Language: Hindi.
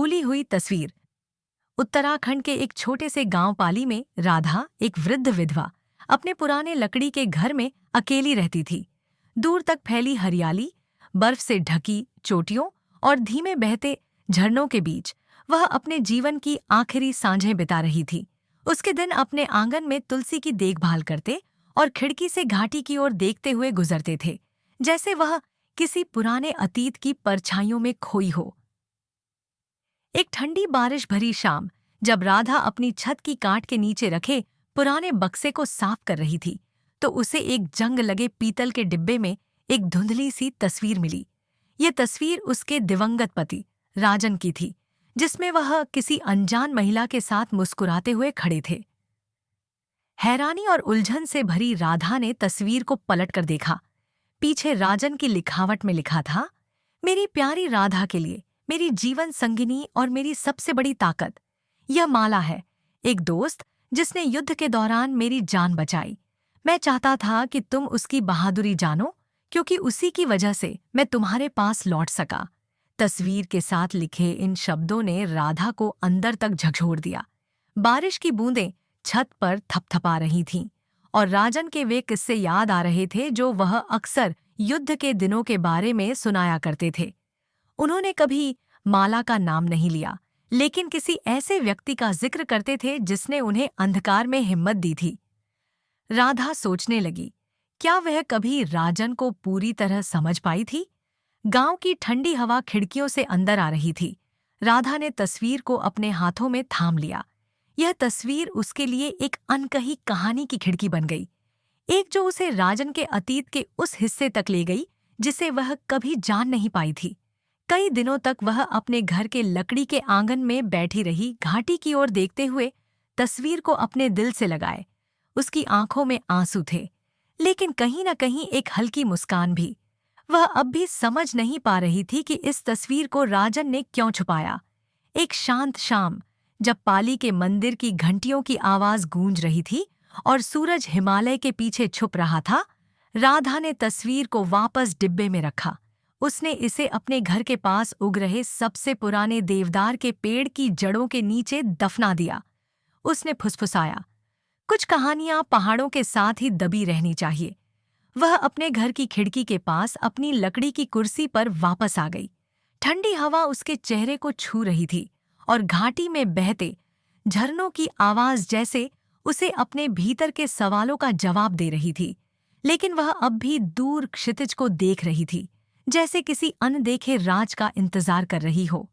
भूली हुई तस्वीर। उत्तराखंड के एक छोटे से गांव पाली में राधा, एक वृद्ध विधवा, अपने पुराने लकड़ी के घर में अकेली रहती थी। दूर तक फैली हरियाली, बर्फ से ढकी चोटियों और धीमे बहते झरनों के बीच वह अपने जीवन की आखिरी सांझें बिता रही थी। उसके दिन अपने आंगन में तुलसी की देखभाल करते और खिड़की से घाटी की ओर देखते हुए गुजरते थे, जैसे वह किसी पुराने अतीत की परछाइयों में खोई हो। एक ठंडी बारिश भरी शाम, जब राधा अपनी छत की काट के नीचे रखे पुराने बक्से को साफ कर रही थी, तो उसे एक जंग लगे पीतल के डिब्बे में एक धुंधली सी तस्वीर मिली। ये तस्वीर उसके दिवंगत पति राजन की थी, जिसमें वह किसी अनजान महिला के साथ मुस्कुराते हुए खड़े थे। हैरानी और उलझन से भरी राधा ने तस्वीर को पलटकर देखा। पीछे राजन की लिखावट में लिखा था, मेरी प्यारी राधा के लिए, मेरी जीवन संगिनी और मेरी सबसे बड़ी ताकत। यह माला है, एक दोस्त जिसने युद्ध के दौरान मेरी जान बचाई। मैं चाहता था कि तुम उसकी बहादुरी जानो, क्योंकि उसी की वजह से मैं तुम्हारे पास लौट सका। तस्वीर के साथ लिखे इन शब्दों ने राधा को अंदर तक झकझोर दिया। बारिश की बूंदें छत पर थपथपा रही थीं और राजन के वे किस्से याद आ रहे थे जो वह अक्सर युद्ध के दिनों के बारे में सुनाया करते थे। उन्होंने कभी माला का नाम नहीं लिया, लेकिन किसी ऐसे व्यक्ति का जिक्र करते थे जिसने उन्हें अंधकार में हिम्मत दी थी। राधा सोचने लगी, क्या वह कभी राजन को पूरी तरह समझ पाई थी? गांव की ठंडी हवा खिड़कियों से अंदर आ रही थी। राधा ने तस्वीर को अपने हाथों में थाम लिया। यह तस्वीर उसके लिए एक अनकही कहानी की खिड़की बन गई, एक जो उसे राजन के अतीत के उस हिस्से तक ले गई जिसे वह कभी जान नहीं पाई थी। कई दिनों तक वह अपने घर के लकड़ी के आंगन में बैठी रही, घाटी की ओर देखते हुए तस्वीर को अपने दिल से लगाए। उसकी आंखों में आंसू थे, लेकिन कहीं न कहीं एक हल्की मुस्कान भी। वह अब भी समझ नहीं पा रही थी कि इस तस्वीर को राजन ने क्यों छुपाया। एक शांत शाम, जब पाली के मंदिर की घंटियों की आवाज गूंज रही थी और सूरज हिमालय के पीछे छुप रहा था, राधा ने तस्वीर को वापस डिब्बे में रखा। उसने इसे अपने घर के पास उग रहे सबसे पुराने देवदार के पेड़ की जड़ों के नीचे दफना दिया। उसने फुसफुसाया, कुछ कहानियां पहाड़ों के साथ ही दबी रहनी चाहिए। वह अपने घर की खिड़की के पास अपनी लकड़ी की कुर्सी पर वापस आ गई। ठंडी हवा उसके चेहरे को छू रही थी और घाटी में बहते झरनों की आवाज जैसे उसे अपने भीतर के सवालों का जवाब दे रही थी। लेकिन वह अब भी दूर क्षितिज को देख रही थी, जैसे किसी अनदेखे राज का इंतजार कर रही हो।